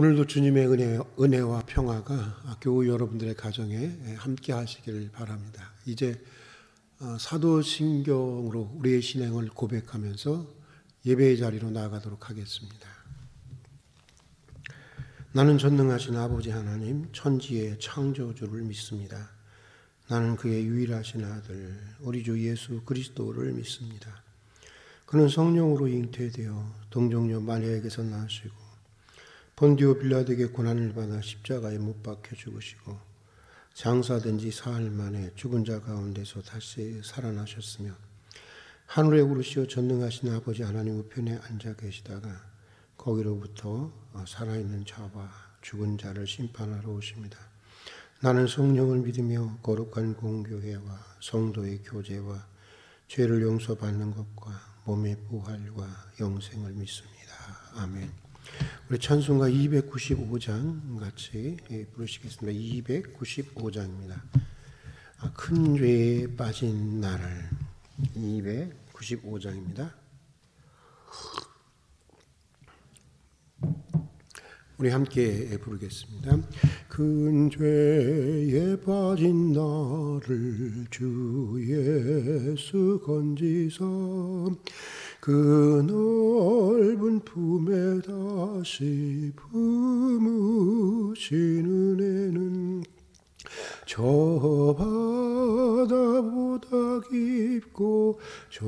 오늘도 주님의 은혜와 평화가 교우 여러분들의 가정에 함께 하시기를 바랍니다. 이제 사도신경으로 우리의 신앙을 고백하면서 예배의 자리로 나아가도록 하겠습니다. 나는 전능하신 아버지 하나님, 천지의 창조주를 믿습니다. 나는 그의 유일하신 아들, 우리 주 예수 그리스도를 믿습니다. 그는 성령으로 잉태되어 동정녀 마리아에게서 나시고 본디오 빌라도에게 고난을 받아 십자가에 못 박혀 죽으시고 장사된 지 사흘 만에 죽은 자 가운데서 다시 살아나셨으며 하늘에 오르시어 전능하신 아버지 하나님 우편에 앉아 계시다가 거기로부터 살아있는 자와 죽은 자를 심판하러 오십니다. 나는 성령을 믿으며 거룩한 공교회와 성도의 교제와 죄를 용서받는 것과 몸의 부활과 영생을 믿습니다. 아멘. 우리 찬송가 295장 같이 부르시겠습니다. 295장입니다. 큰 죄에 빠진 나를. 295장입니다. 우리 함께 부르겠습니다. 큰 죄에 빠진 나를 주 예수 건지사 그 넓은 품에 다시 품으신 은혜는 저 바다보다 깊고 저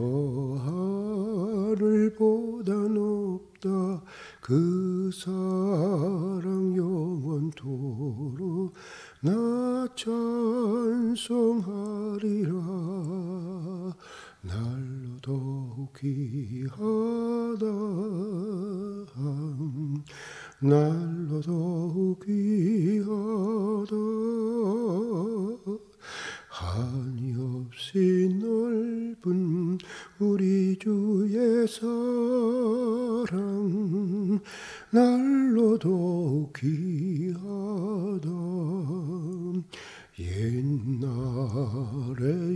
하늘보다 높다. 그 사랑 영원토록 나 찬송하리라. 날로 더욱 귀하다. 날로 더욱 귀하다. 한이 없이 넓은 우리 주의 사랑 날로 더욱 귀하다. 옛날에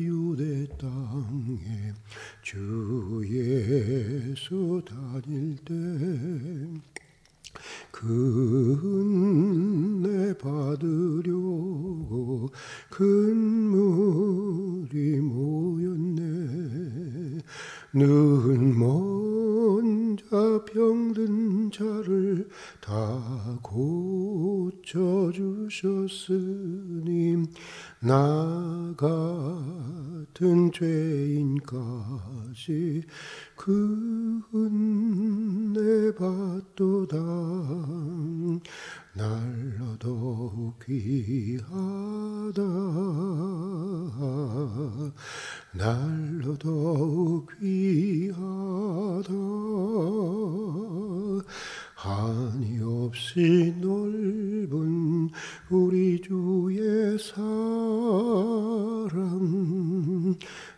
유대 땅에 주 예수 다닐 때 그 은혜 받으려고 큰 무리 모였네. 는 먼 자 병든 자를 다 고쳐주셨으니 나 같은 죄인까지 그 은혜 받도다. 날로 더욱 귀하다. 날로 더욱 귀하다. 한이 없이 넓은 우리 주의 사랑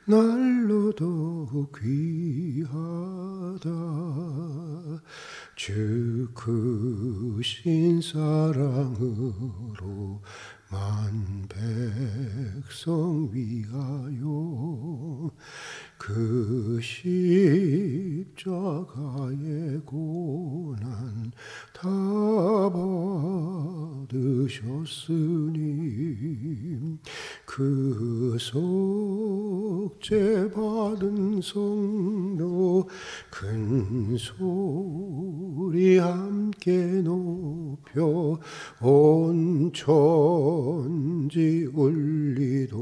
날로 더욱 귀하다. 주 크신 사랑으로 만 백성 위하여 그 십자가의 고난 다 받으셨으니 그 속죄 받은 성도 큰 소리 함께 높여 온 천지 울리도록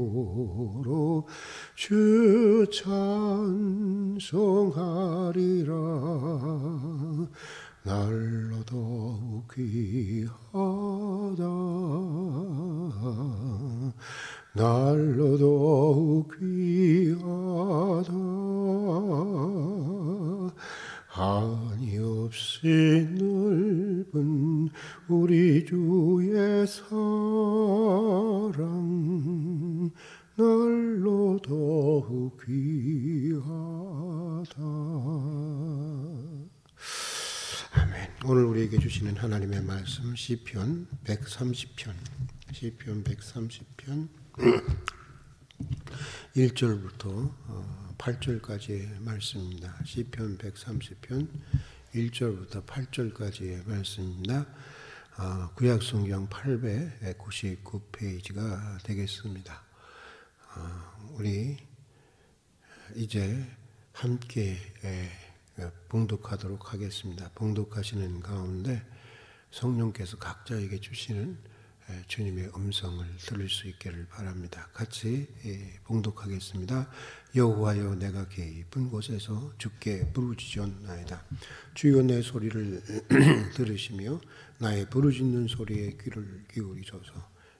주 찬송하리라. 날로 더욱 귀하다. 날로 더욱 귀하다. 한이 없이 넓은 우리 주의 사랑 날로 더욱 귀하다. 아멘. 오늘 우리에게 주시는 하나님의 말씀 시편 130편 1절부터 8절까지의 말씀입니다. 시편 130편 1절부터 8절까지의 말씀입니다. 구약성경 899페이지가 되겠습니다. 우리 이제 함께 봉독하도록 하겠습니다. 봉독하시는 가운데 성령께서 각자에게 주시는 주님의 음성을 들을 수 있기를 바랍니다. 같이 봉독하겠습니다. 여호와여, 내가 깊은 곳에서 주께 부르짖었나이다. 주여, 내 소리를 들으시며 나의 부르짖는 소리에 귀를 기울이소서.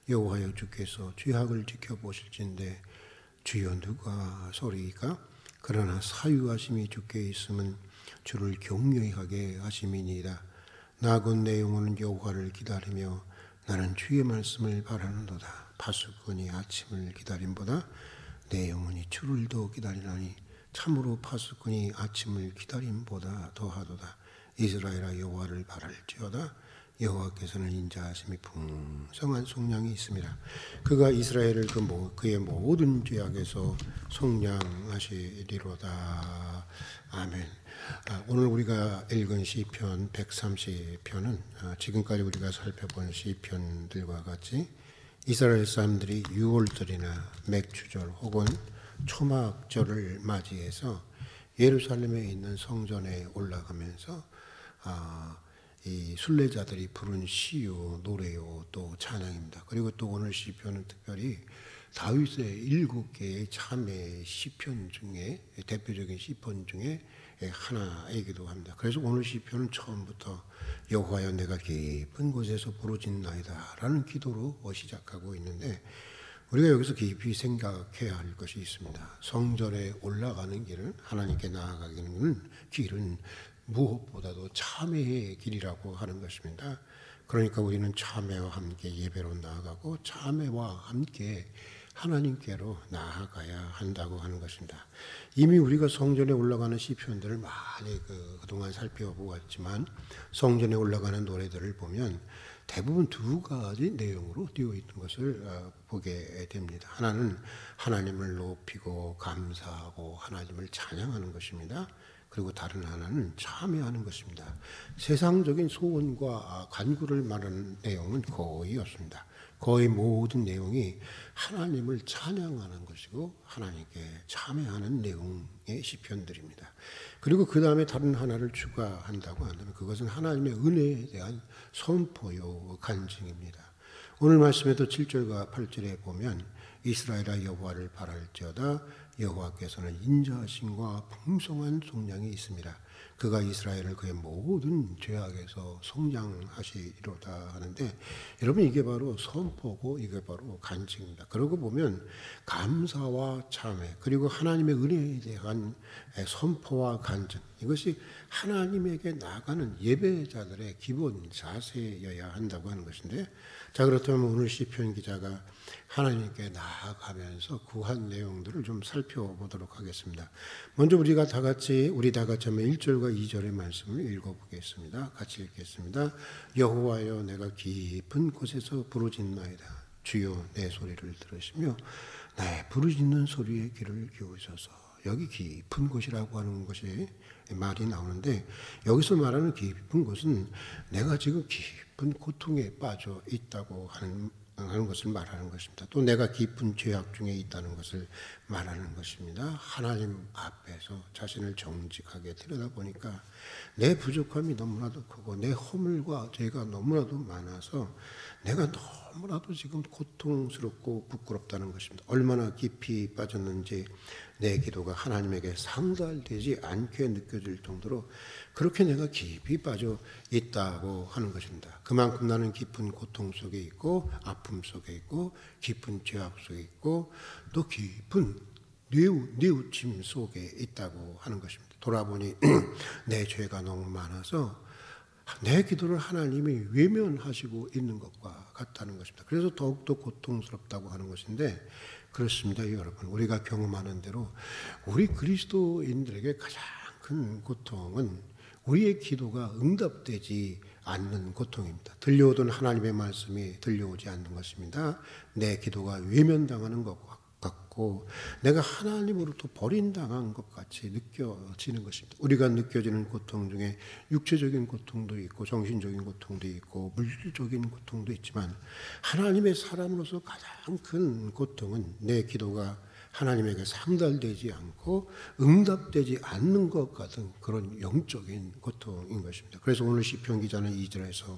여호와여, 주께서 죄악을 지켜보실진데 주여, 누가 소리이까? 그러나 사유하심이 주께 있음은 주를 경외히 하게 하심이니이다. 나 곧 내 영혼은 여호와를 기다리며 나는 주의 말씀을 바라는도다. 파수꾼이 아침을 기다림보다 내 영혼이 주를 더 기다리나니 참으로 파수꾼이 아침을 기다림보다 더하도다. 이스라엘아, 여호와를 바랄지어다. 여호와께서는 인자하심이 풍성한 속량이 있습니다. 그가 이스라엘을 그의 모든 죄악에서 속량하시리로다. 아멘. 오늘 우리가 읽은 시편 130편은 지금까지 우리가 살펴본 시편들과 같이 이스라엘 사람들이 유월절이나 맥주절 혹은 초막절을 맞이해서 예루살렘에 있는 성전에 올라가면서 이 순례자들이 부른 시요, 노래요, 또 찬양입니다. 그리고 또 오늘 시편은 특별히 다윗의 7개의 참회 시편 중에 대표적인 시편 중에 하나이기도 합니다. 그래서 오늘 시편은 처음부터 여호와여, 내가 깊은 곳에서 부르짖나이다 라는 기도로 시작하고 있는데, 우리가 여기서 깊이 생각해야 할 것이 있습니다. 성전에 올라가는 길은, 하나님께 나아가는 길은 무엇보다도 참회의 길이라고 하는 것입니다. 그러니까 우리는 참회와 함께 예배로 나아가고 참회와 함께 하나님께로 나아가야 한다고 하는 것입니다. 이미 우리가 성전에 올라가는 시편들을 많이 그동안 살펴보았지만 성전에 올라가는 노래들을 보면 대부분 두 가지 내용으로 되어 있는 것을 보게 됩니다. 하나는 하나님을 높이고 감사하고 하나님을 찬양하는 것입니다. 그리고 다른 하나는 참회하는 것입니다. 세상적인 소원과 간구를 말하는 내용은 거의 없습니다. 거의 모든 내용이 하나님을 찬양하는 것이고 하나님께 참회하는 내용의 시편들입니다. 그리고 그 다음에 다른 하나를 추가한다고 한다면 그것은 하나님의 은혜에 대한 선포요, 간증입니다. 오늘 말씀에도 7절과 8절에 보면 이스라엘아, 여호와를 바랄지어다. 여호와께서는 인자하심과 풍성한 속량이 있습니다. 그가 이스라엘을 그의 모든 죄악에서 속량하시리로다 하는데, 여러분, 이게 바로 선포고 이게 바로 간증입니다. 그러고 보면 감사와 참회 그리고 하나님의 은혜에 대한 선포와 간증, 이것이 하나님에게 나가는 예배자들의 기본 자세여야 한다고 하는 것인데, 자, 그렇다면 오늘 시편 기자가 하나님께 나아가면서 구한 내용들을 좀 살펴보도록 하겠습니다. 먼저 우리 다 같이 한번 1절과 2절의 말씀을 읽어보겠습니다. 같이 읽겠습니다. 여호와여, 내가 깊은 곳에서 부르짖나이다. 주여, 내 소리를 들으시며 나의 부르짖는 소리에 귀를 기울이소서. 여기 깊은 곳이라고 하는 것이 말이 나오는데, 여기서 말하는 깊은 곳은 내가 지금 깊은 고통에 빠져 있다고 하는 것을 말하는 것입니다. 또 내가 깊은 죄악 중에 있다는 것을 말하는 것입니다. 하나님 앞에서 자신을 정직하게 들여다보니까 내 부족함이 너무나도 크고 내 허물과 죄가 너무나도 많아서 내가 너무나도 지금 고통스럽고 부끄럽다는 것입니다. 얼마나 깊이 빠졌는지 내 기도가 하나님에게 상달되지 않게 느껴질 정도로 그렇게 내가 깊이 빠져 있다고 하는 것입니다. 그만큼 나는 깊은 고통 속에 있고 아픔 속에 있고 깊은 죄악 속에 있고 또 깊은 뉘우침 속에 있다고 하는 것입니다. 돌아보니 내 죄가 너무 많아서 내 기도를 하나님이 외면하시고 있는 것과 같다는 것입니다. 그래서 더욱더 고통스럽다고 하는 것인데, 그렇습니다, 여러분. 우리가 경험하는 대로 우리 그리스도인들에게 가장 큰 고통은 우리의 기도가 응답되지 않는 고통입니다. 들려오던 하나님의 말씀이 들려오지 않는 것입니다. 내 기도가 외면당하는 것 같고 않고 내가 하나님으로부터 버림당한 것 같이 느껴지는 것입니다. 우리가 느껴지는 고통 중에 육체적인 고통도 있고 정신적인 고통도 있고 물질적인 고통도 있지만 하나님의 사람으로서 가장 큰 고통은 내 기도가 하나님에게 상달되지 않고 응답되지 않는 것 같은 그런 영적인 고통인 것입니다. 그래서 오늘 시편 기자는 2절에서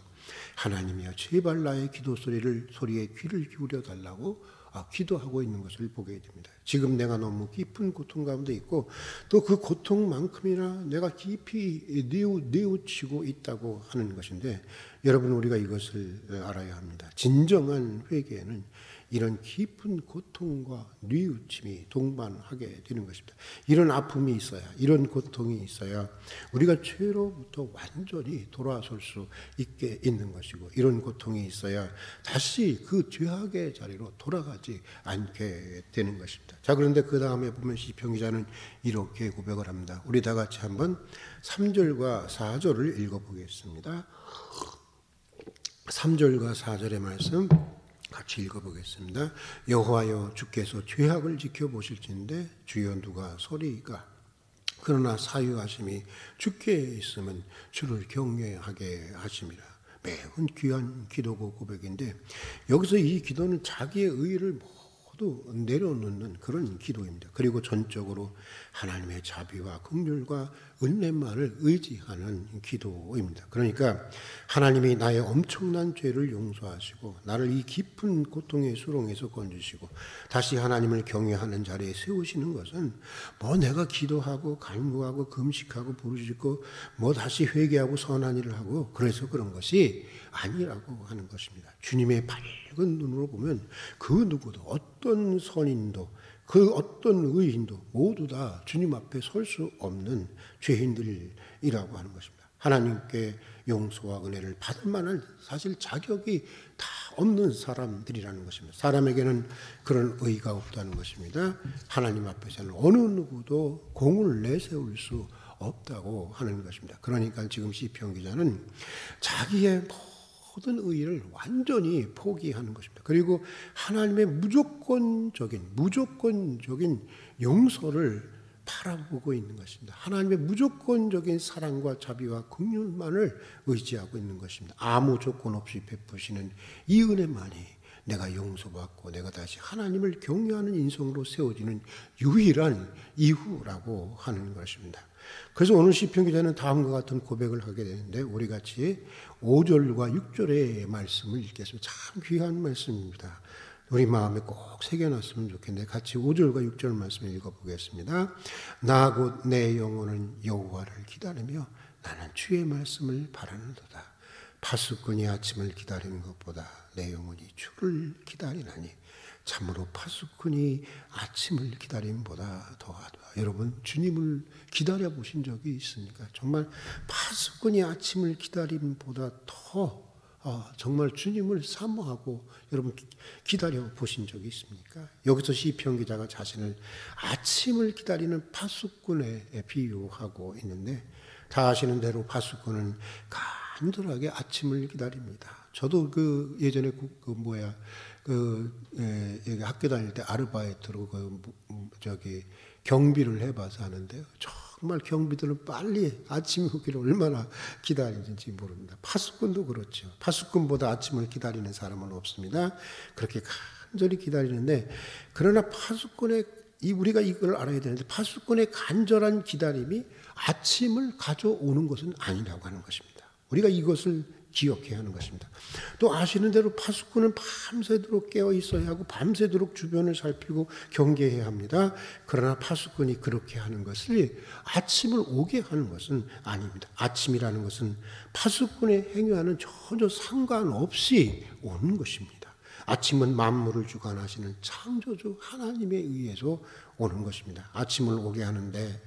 하나님이여 제발 나의 기도 소리에 귀를 기울여 달라고 기도하고 있는 것을 보게 됩니다. 지금 내가 너무 깊은 고통 가운데 있고 또 그 고통만큼이나 내가 깊이 뉘우치고 있다고 하는 것인데 여러분 우리가 이것을 알아야 합니다. 진정한 회개에는 이런 깊은 고통과 뉘우침이 동반하게 되는 것입니다. 이런 아픔이 있어야, 이런 고통이 있어야 우리가 죄로부터 완전히 돌아설 수 있게 있는 것이고 이런 고통이 있어야 다시 그 죄악의 자리로 돌아가지 않게 되는 것입니다. 자, 그런데 그 다음에 보면 시편 기자는 이렇게 고백을 합니다. 우리 다 같이 한번 3절과 4절을 읽어보겠습니다. 3절과 4절의 말씀 같이 읽어보겠습니다. 여호와여 주께서 죄악을 지켜보실진데 주여 누가 소리이까 그러나 사유하심이 주께 있으면 주를 경외하게 하심이라. 매우 귀한 기도고 고백인데 여기서 이 기도는 자기의 의의를 모두 내려놓는 그런 기도입니다. 그리고 전적으로 하나님의 자비와 긍휼과 은혜만을 의지하는 기도입니다. 그러니까 하나님이 나의 엄청난 죄를 용서하시고 나를 이 깊은 고통의 수렁에서 건지시고 다시 하나님을 경외하는 자리에 세우시는 것은 뭐 내가 기도하고 간구하고 금식하고 부르짖고 뭐 다시 회개하고 선한 일을 하고 그래서 그런 것이 아니라고 하는 것입니다. 주님의 밝은 눈으로 보면 그 누구도 어떤 선인도 그 어떤 의인도 모두 다 주님 앞에 설 수 없는 죄인들이라고 하는 것입니다. 하나님께 용서와 은혜를 받을 만한 사실 자격이 다 없는 사람들이라는 것입니다. 사람에게는 그런 의의가 없다는 것입니다. 하나님 앞에서는 어느 누구도 공을 내세울 수 없다고 하는 것입니다. 그러니까 지금 시편 기자는 자기의 모든 의의를 완전히 포기하는 것입니다. 그리고 하나님의 무조건적인 용서를 바라보고 있는 것입니다. 하나님의 무조건적인 사랑과 자비와 긍휼만을 의지하고 있는 것입니다. 아무 조건 없이 베푸시는 이 은혜만이 내가 용서받고 내가 다시 하나님을 경외하는 인성으로 세워지는 유일한 이유라고 하는 것입니다. 그래서 오늘 시편 기자는 다음과 같은 고백을 하게 되는데 우리 같이 5절과 6절의 말씀을 읽겠습니다. 참 귀한 말씀입니다. 우리 마음에 꼭 새겨놨으면 좋겠는데 같이 5절과 6절 말씀을 읽어보겠습니다. 나 곧 내 영혼은 여호와를 기다리며 나는 주의 말씀을 바라는도다. 파수꾼이 아침을 기다리는 것보다 내 영혼이 주를 기다리나니 참으로 파수꾼이 아침을 기다림보다 더하다. 여러분 주님을 기다려 보신 적이 있습니까? 정말 파수꾼이 아침을 기다림보다 더 정말 주님을 사모하고 여러분 기다려 보신 적이 있습니까? 여기서 시편 기자가 자신을 아침을 기다리는 파수꾼에 비유하고 있는데 다 아시는 대로 파수꾼은 간절하게 아침을 기다립니다. 저도 예전에 여기 학교 다닐 때 아르바이트로 경비를 해봐서 하는데요. 정말 경비들은 빨리 아침이 오기를 얼마나 기다리는지 모릅니다. 파수꾼도 그렇죠. 파수꾼보다 아침을 기다리는 사람은 없습니다. 그렇게 간절히 기다리는데 그러나 우리가 이걸 알아야 되는데 파수꾼의 간절한 기다림이 아침을 가져오는 것은 아니라고 하는 것입니다. 우리가 이것을 기억해야 하는 것입니다. 또 아시는 대로 파수꾼은 밤새도록 깨어 있어야 하고 밤새도록 주변을 살피고 경계해야 합니다. 그러나 파수꾼이 그렇게 하는 것을 아침을 오게 하는 것은 아닙니다. 아침이라는 것은 파수꾼의 행위와는 전혀 상관없이 오는 것입니다. 아침은 만물을 주관하시는 창조주 하나님에 의해서 오는 것입니다. 아침을 오게 하는데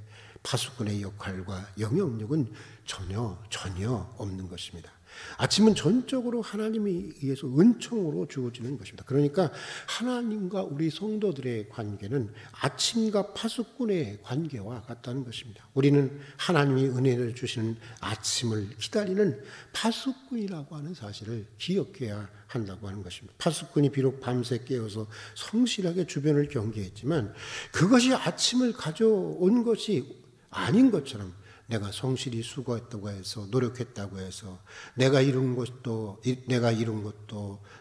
파수꾼의 역할과 영향력은 전혀 없는 것입니다. 아침은 전적으로 하나님에 의해서 은총으로 주어지는 것입니다. 그러니까 하나님과 우리 성도들의 관계는 아침과 파수꾼의 관계와 같다는 것입니다. 우리는 하나님이 은혜를 주시는 아침을 기다리는 파수꾼이라고 하는 사실을 기억해야 한다고 하는 것입니다. 파수꾼이 비록 밤새 깨어서 성실하게 주변을 경계했지만 그것이 아침을 가져온 것이 아닌 것처럼 내가 성실히 수고했다고 해서 노력했다고 해서 내가 이룬 것도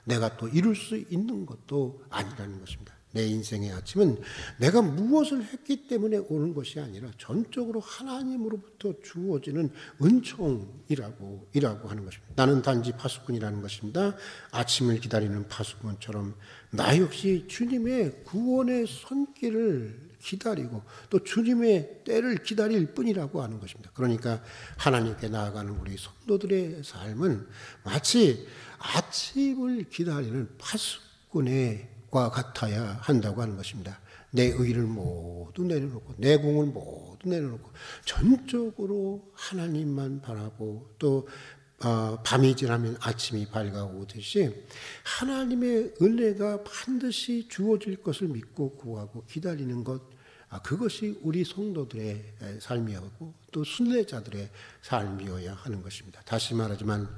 내가 또 이룰 수 있는 것도 아니라는 것입니다. 내 인생의 아침은 내가 무엇을 했기 때문에 오는 것이 아니라 전적으로 하나님으로부터 주어지는 은총이라고 하는 것입니다. 나는 단지 파수꾼이라는 것입니다. 아침을 기다리는 파수꾼처럼 나 역시 주님의 구원의 손길을 기다리고 또 주님의 때를 기다릴 뿐이라고 하는 것입니다. 그러니까 하나님께 나아가는 우리 성도들의 삶은 마치 아침을 기다리는 파수꾼과 같아야 한다고 하는 것입니다. 내 의를 모두 내려놓고 내 공을 모두 내려놓고 전적으로 하나님만 바라고 또 밤이 지나면 아침이 밝아오듯이 하나님의 은혜가 반드시 주어질 것을 믿고 구하고 기다리는 것, 그것이 우리 성도들의 삶이었고 또 순례자들의 삶이어야 하는 것입니다. 다시 말하지만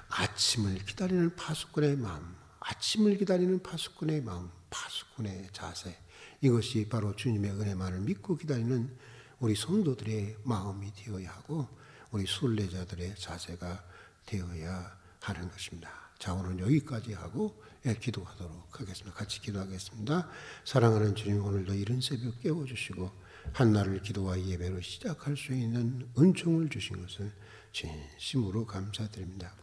아침을 기다리는 파수꾼의 마음, 아침을 기다리는 파수꾼의 마음, 파수꾼의 자세, 이것이 바로 주님의 은혜만을 믿고 기다리는 우리 성도들의 마음이 되어야 하고 우리 순례자들의 자세가 되어야 하는 것입니다. 자, 오늘 여기까지 하고 기도하도록 하겠습니다. 같이 기도하겠습니다. 사랑하는 주님, 오늘도 이른 새벽 깨워주시고 한날을 기도와 예배로 시작할 수 있는 은총을 주신 것을 진심으로 감사드립니다.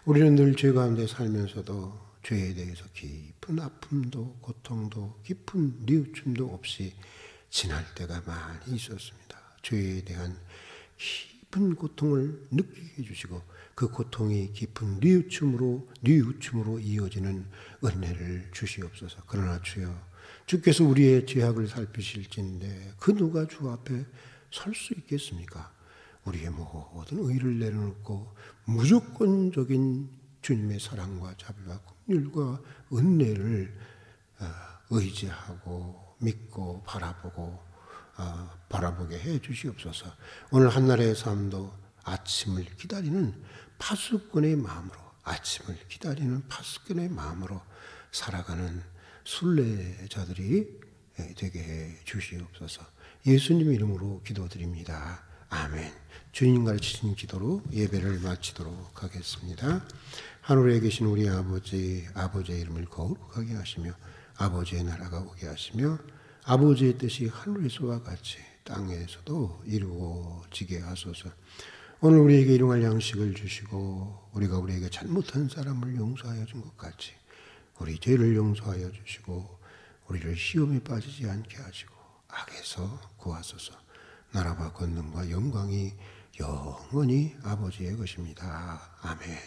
우리는 늘 죄 가운데 살면서도 죄에 대해서 깊은 아픔도 고통도 깊은 뉘우침도 없이 지날 때가 많이 있었습니다. 죄에 대한 깊은 고통을 느끼게 해주시고 그 고통이 깊은 뉘우침으로 이어지는 은혜를 주시옵소서. 그러나 주여, 주께서 우리의 죄악을 살피실진데 그 누가 주 앞에 설 수 있겠습니까? 우리의 모든 의를 내려놓고 무조건적인 주님의 사랑과 자비와 긍휼과 은혜를 의지하고 믿고 바라보게 해 주시옵소서. 오늘 한날의 삶도 아침을 기다리는 파수꾼의 마음으로, 아침을 기다리는 파수꾼의 마음으로 살아가는 순례자들이 되게 해 주시옵소서. 예수님 이름으로 기도드립니다. 아멘. 주님 가르치신 기도로 예배를 마치도록 하겠습니다. 하늘에 계신 우리 아버지의 이름을 거룩하게 하시며 아버지의 나라가 오게 하시며 아버지의 뜻이 하늘에서와 같이 땅에서도 이루어지게 하소서. 오늘 우리에게 일용할 양식을 주시고 우리가 우리에게 잘못한 사람을 용서하여 준 것 같이 우리 죄를 용서하여 주시고 우리를 시험에 빠지지 않게 하시고 악에서 구하소서. 나라와 권능과 영광이 영원히 아버지의 것입니다. 아멘.